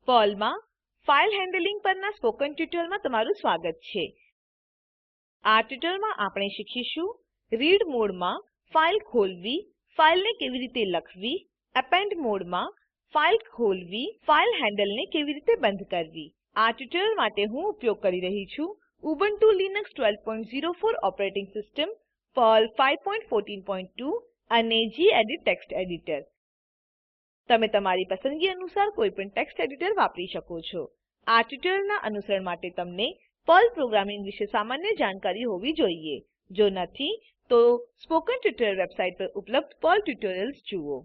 પર્લમાં file handling પરના spoken ટ્યુટોરીયલમાં તમારું સ્વાગત છે. આ ટ્યુટોરીયલમાં આપણે શીખીશું રીડ મોડમાં ફાઇલ ખોલવી, ફાઇલને કેવી રીતે લખવી, એપેન્ડ મોડમાં ફાઇલ ખોલવી, ફાઇલ હેન્ડલને કેવી રીતે બંધ કરવી. આ ટ્યુટોરીયલ માટે હું ઉપયોગ કરી રહી છું Ubuntu Linux 1204 operating system, Perl 5142 અને ગેડિટ ટેક્સ્ટ એડિટર. તમે તમારી પસંદગી અનુસાર કોઈપણ ટેક્સ્ટ એડિટર વાપરી શકો છો. આ ટ્યુટોરીયલના અનુસરણ માટે તમને પર્લ પ્રોગ્રામિંગ વિશે સામાન્ય જાણકારી હોવી જોઈએ. જો નથી, તો સ્પોકન ટ્યુટોરીયલ વેબસાઇટ પર ઉપલબ્ધ પર્લ ટ્યુટોરિયલ્સ જુઓ.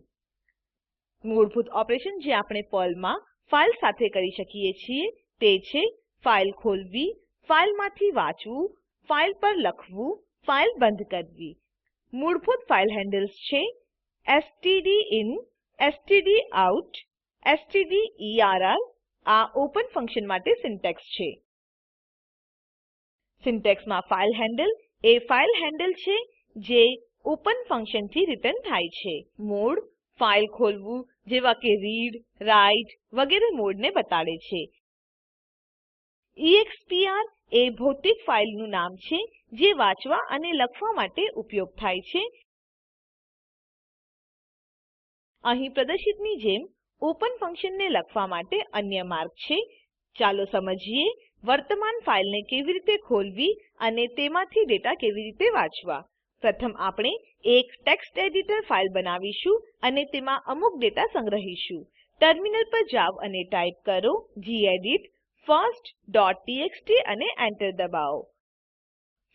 મૂળભૂત ઓપરેશન જે આપણે પર્લમાં ફાઇલ સાથે કરી શકીએ છીએ તે છે ફાઇલ ખોલવી, ફાઇલમાંથી વાંચવું, ફાઇલ પર લખવું, ફાઇલ બંધ કરવી. મૂળભૂત ફાઇલ હેન્ડલ્સ છે stdin, stdout, stderr. આ ઓપન ફંક્શન માટે સિન્ટેક્સ છે. સિન્ટેક્સમાં ફાઇલ હેન્ડલ એ ફાઇલ હેન્ડલ છે જે ઓપન ફંક્શનથી રિટર્ન થાય છે. મોડ ફાઇલ ખોલવું જેવા કે રીડ, રાઇટ વગેરે મોડને બતાડે છે. expr એ ભૌતિક ફાઇલનું નામ છે જે વાંચવા અને લખવા માટે ઉપયોગ થાય છે. અહીં પ્રદર્શિતની જેમ ઓપન ફંક્શનને લખવા માટે અન્ય માર્ગ છે. ચાલો સમજીએ વર્તમાન ફાઇલને કેવી રીતે ખોલવી અને તેમાંથી ડેટા કેવી રીતે વાંચવા. પ્રથમ આપણે એક ટેક્સ્ટ એડિટર ફાઇલ બનાવીશું અને તેમાં અમુક ડેટા સંગ્રહીશું. ટર્મિનલ પર જાવ અને ટાઈપ કરો ગેડિટ firstટીએક્સટી અને એન્ટર દબાવો.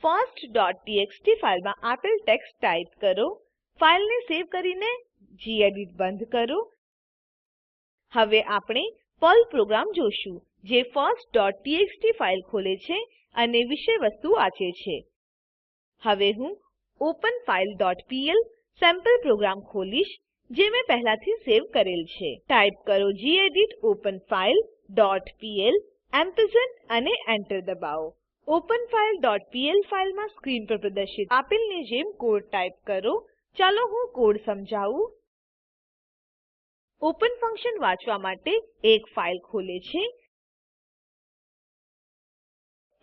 firstટીએક્સટી ફાઇલમાં આપેલ ટેક્સ્ટ ટાઈપ કરો. ફાઇલને સેવ કરીને ગેડિટ બંધ કરો. હવે આપણે પર્લ પ્રોગ્રામ જોશું જે firstટીએક્સટી ફાઇલ ખોલે છે અને વિષયવસ્તુ વાંચે છે. હવે હું openfile.pl સેમ્પલ પ્રોગ્રામ ખોલીશ જે મેં પહેલાથી સેવ કરેલ છે. ટાઈપ કરો ગેડિટ openfile.pl અને એન્ટર દબાવો. openfile.pl ફાઇલમાં સ્ક્રીન પર પ્રદર્શિત આપેલની જેમ કોડ ટાઈપ કરો. ચાલો હું કોડ સમજાવું. ઓપન ફંક્શન વાંચવા માટે એક ફાઇલ ખોલે છે.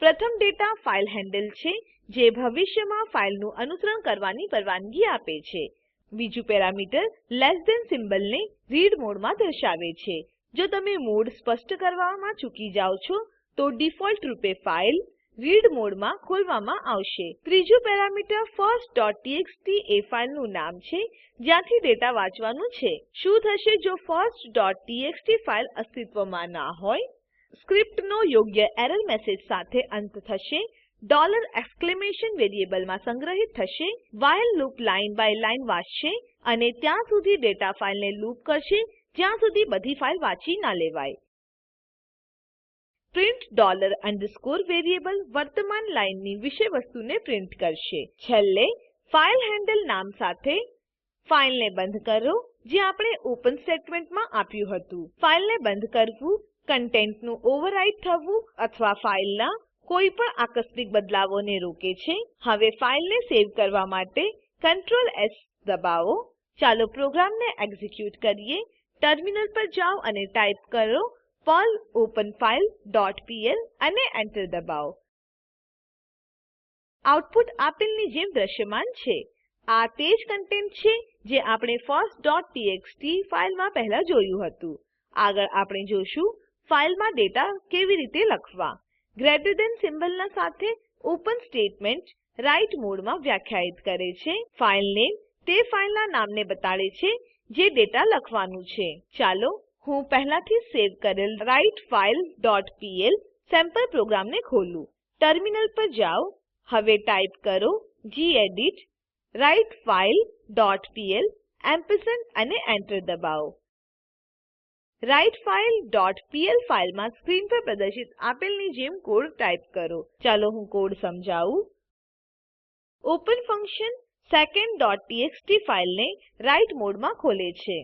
પ્રથમ ડેટા ફાઇલ હેન્ડલ છે જે ભવિષ્યમાં ફાઇલનું અનુસરણ કરવાની પરવાનગી આપે છે. બીજું પેરામીટર લેસ ધેન સિમ્બોલને રીડ મોડમાં દર્શાવે છે. જો તમે મોડ સ્પષ્ટ કરવામાં ચૂકી જાઓ છો તો ડિફોલ્ટ રૂપે ફાઇલ રીડ મોડમાં ખોલવામાં આવશે. ત્રીજું પેરામીટર firstટીએક્સટી એ ફાઇલનું નામ છે જ્યાંથી ડેટા વાંચવાનું છે. શું થશે જો firstટીએક્સટી ફાઇલ અસ્તિત્વમાં ના હોય? સ્ક્રિપ્ટનો યોગ્ય એરર મેસેજ સાથે અંત થશે. $! વેરિયેબલમાં સંગ્રહિત થશે. while loop line by line વાંચશે અને ત્યાં સુધી ડેટા ફાઇલને લૂપ કરશે જ્યાં સુધી બધી ફાઇલ વાંચી ના લેવાય. પ્રિન્ટ $_ વેરિયેબલ વર્તમાન લાઇનની વિષયવસ્તુને પ્રિન્ટ કરશે. છેલ્લે ફાઇલ હેન્ડલ નામ સાથે ફાઇલને બંધ કરો જે આપણે ઓપન સ્ટેટમેન્ટમાં આપ્યું હતું. ફાઇલને બંધ કરવું કન્ટેન્ટનું ઓવરરાઇટ થવું અથવા ફાઇલના કોઈ પણ આકસ્મિક બદલાવોને રોકે છે. હવે ફાઇલને સેવ કરવા માટે Ctrl S દબાવો. ચાલો પ્રોગ્રામને એક્ઝીક્યુટ કરીએ. ટર્મિનલ પર જાઓ અને ટાઈપ કરો પર્લ openfile.pl અને એન્ટર દબાવો. આઉટપુટ આપેલની જેમ દ્રશ્યમાન છે. આ તે જ કન્ટેન્ટ છે જે આપણે firstટીએક્સટી ફાઇલમાં પહેલા જોયું હતું. આગળ આપણે જોશું ફાઇલમાં ડેટા કેવી રીતે લખવા. ગ્રેટર ધેન સિમ્બોલના સાથે ઓપન સ્ટેટમેન્ટ રાઇટ મોડમાં વ્યાખ્યાયિત કરે છે. ફાઇલ નેમ તે ફાઇલના નામને બતાડે છે જે ડેટા લખવાનું છે. ચાલો હું પહેલાથી સેવ કરેલ writefile.pl સેમ્પલ પ્રોગ્રામને ખોલું. ટર્મિનલ પર જાઓ. હવે ટાઈપ કરો ગેડિટ writefile.pl અને એન્ટર દબાવો. writefile.pl ફાઇલમાં સ્ક્રીન પર પ્રદર્શિત આપેલની જેમ કોડ ટાઈપ કરો. ચાલો હું કોડ સમજાવું. ઓપન ફંક્શન second.txt ફાઇલને રાઇટ મોડમાં ખોલે છે.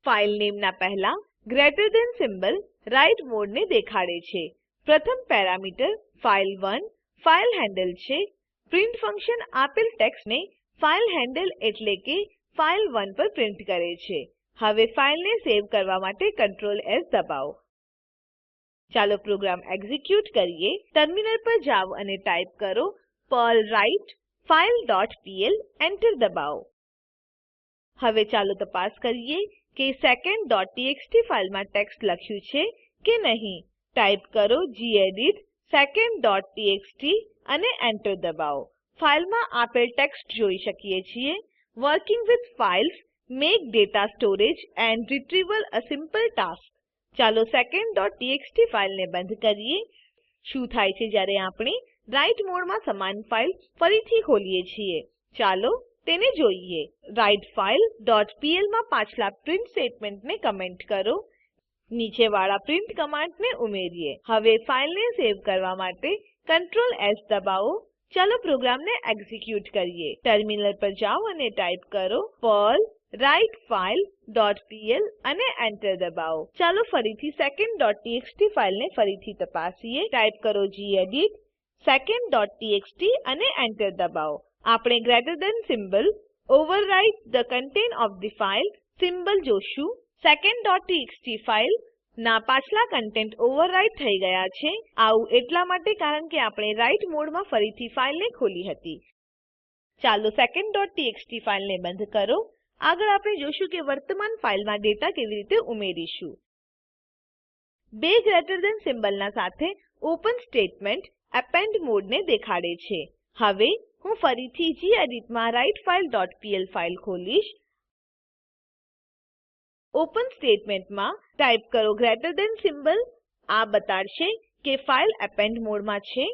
ફાઇલ નેમના પહેલા ગ્રેટર ધેન સિમ્બોલ રાઇટ મોડને દેખાડે છે. પ્રથમ પેરામીટર file1 ફાઇલ હેન્ડલ છે. પ્રિન્ટ ફંક્શન આપેલ ટેક્સ્ટને ફાઇલ હેન્ડલ એટલે કે file1 પર પ્રિન્ટ કરે છે. હવે ફાઈલને સેવ કરવા માટે Ctrl S દબાવો. ચાલો પ્રોગ્રામ એક્ઝીક્યુટ કરીએ. ટર્મિનલ પર જાઓ અને ટાઈપ કરો પર્લ રાઇટફાઇલ ડોટ પીએલ. એન્ટર દબાવો. હવે ચાલો તપાસ કરીએ કે secondટીએક્સટી ફાઈલમાં ટેક્સ્ટ લખ્યું છે કે નહીં. ટાઈપ કરો ગેડિટ secondટીએક્સટી અને એન્ટર દબાવો. ફાઈલમાં આપેલ ટેક્સ્ટ જોઈ શકીએ છીએ. Working with files make data storage and retrieval a simple task. ચાલો secondટીએક્સટી ફાઈલને બંધ કરીએ. શું થાય છે જ્યારે આપણે રાઇટ મોડમાં સમાન ફાઈલ ફરીથી ખોલીએ છીએ? ચાલો તેને જોઈએ. writefile.pl માં પાછલા પ્રિન્ટ સ્ટેટમેન્ટને કમેન્ટ કરો. નીચેવાળા પ્રિન્ટ કમાન્ડને ઉમેરીએ. હવે ફાઈલને સેવ કરવા માટે Ctrl S દબાવો. ચાલો પ્રોગ્રામને એક્ઝીક્યુટ કરીએ. ટર્મિનલ પર જાઓ અને ટાઈપ કરો પર્લ રાઇટફાઇલ ડોટ પીએલ અને એન્ટર દબાવો. ચાલો ફરીથી secondટીએક્સટી ફાઈલને ફરીથી તપાસીએ. ટાઈપ કરો ગેડિટ secondટીએક્સટી અને એન્ટર દબાવો. આપણે greater than symbol override the content of the file symbol જોશું. secondટીએક્સટી ફાઇલ ના પાછલા કન્ટેન્ટ ઓવરરાઇડ થઈ ગયા છે. આવું એટલા માટે કારણ કે આપણે રાઇટ મોડમાં ફરીથી ફાઈલને ખોલી હતી. ચાલો secondટીએક્સટી ફાઈલને બંધ કરો. આગળ આપણે જોશું કે વર્તમાન ફાઈલમાં ડેટા કેવી રીતે ઉમેરીશું. બે ગ્રેટર ધેન સિમ્બોલના સાથે ઓપન સ્ટેટમેન્ટ એપેન્ડ મોડને દેખાડે છે. હવે હું ફરીથી geditમાં writefile.pl ફાઈલ ખોલીશ. ઓપન સ્ટેટમેન્ટમાં ટાઈપ કરો ગ્રેટર ધેન સિમ્બોલ. આ બતાડશે કે ફાઈલ એપેન્ડ મોડમાં છે.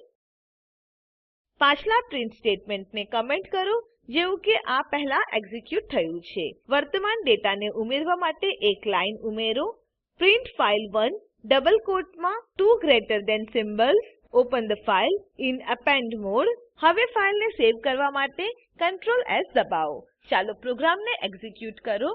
પાછલા પ્રિન્ટ સ્ટેટમેન્ટને કમેન્ટ કરો જેવું કે આ પહેલા એક્ઝીક્યુટ થયું છે. વર્તમાન ડેટાને ઉમેરવા માટે એક લાઈન ઉમેરો. પ્રિન્ટ file1 ડબલ કોટમાં two greater than symbols. Open the file in append mode. હવે ફાઈલને સેવ કરવા માટે Ctrl S દબાવો. ચાલો પ્રોગ્રામને એક્ઝીક્યુટ કરો.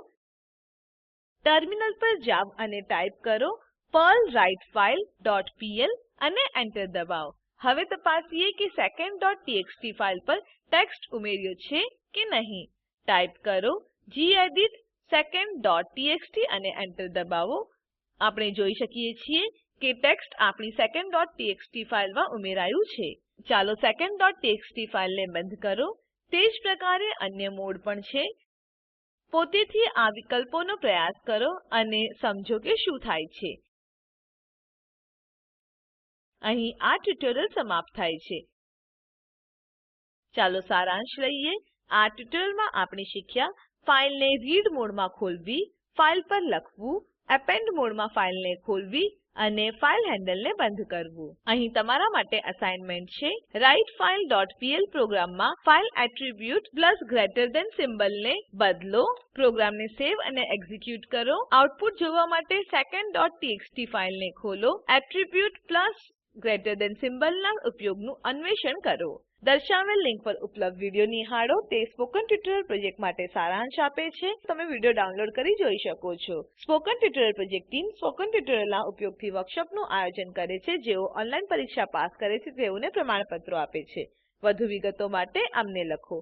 ટર્મિનલ પર જાઓ અને ટાઈપ કરો પર્લ રાઇટફાઇલ ડોટ પીએલ અને એન્ટર દબાવો. હવે તપાસીએ કે secondટીએક્સટી ફાઈલ પર ટેક્સ્ટ ઉમેર્યો છે કે નહીં. ટાઈપ કરો ગેડિટ secondટીએક્સટી અને એન્ટર દબાવો. આપણે જોઈ શકીએ છીએ કે ટેક્સ્ટ આપણી secondટીએક્સટી ફાઈલમાં ઉમેરાયું છે. ચાલો secondટીએક્સટી ફાઈલને બંધ કરો. તે જ પ્રકારે અન્ય મોડ પણ છે. પોતેથી આ વિકલ્પોનો પ્રયાસ કરો અને સમજો કે શું થાય છે. અહીં આ ટ્યુટોરીયલ સમાપ્ત થાય છે. ચાલો સારાંશ લઈએ. આ ટ્યુટોરીયલમાં આપણે શીખ્યા ફાઈલને રીડ મોડમાં ખોલવી, ફાઈલ પર લખવું, એપેન્ડ મોડમાં ફાઈલને ખોલવી અને ફાઈલ હેન્ડલને બંધ કરવું. અહીં તમારા માટે અસાઇનમેન્ટ છે. writefile.pl પ્રોગ્રામમાં file attribute plus greater than સિમ્બોલને બદલો. પ્રોગ્રામને સેવ અને એક્ઝીક્યુટ કરો. આઉટપુટ જોવા માટે secondટીએક્સટી ફાઈલને ખોલો. એટ્રીબ્યુટ પ્લસ ગ્રેટર ધેન સિમ્બોલના ઉપયોગનું અન્વેષણ કરો. દર્શાવેલ લિંક પર ઉપલબ્ધ વિડીયો નિહાળો. તે સ્પોકન ટ્યુટોરીયલ પ્રોજેક્ટ માટે સારાંશ આપે છે. તમે વિડીયો ડાઉનલોડ કરી જોઈ શકો છો. Spoken tutorial project team spoken ટ્યુટોરીયલના ઉપયોગથી વર્કશોપનું આયોજન કરે છે. જેઓ ઓનલાઈન પરીક્ષા પાસ કરે છે તેઓને પ્રમાણપત્રો આપે છે. વધુ વિગતો માટે અમને લખો.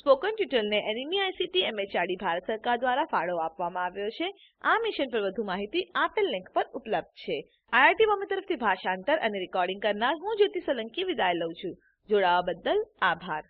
સ્પોકન ટ્યુટોરીયલને એનએમઈઆઈસીટી એમએચઆરડી ભારત સરકાર દ્વારા ફાળો આપવામાં આવ્યો છે. આ મિશન પર વધુ માહિતી આપેલ લિંક પર ઉપલબ્ધ છે. આઈઆઈટી બોમ્બે તરફથી ભાષાંતર અને રેકોર્ડિંગ કરનાર હું જ્યોતિ સોલંકી વિદાય લઉં છું. જોડાવા બદ્દલ આભાર.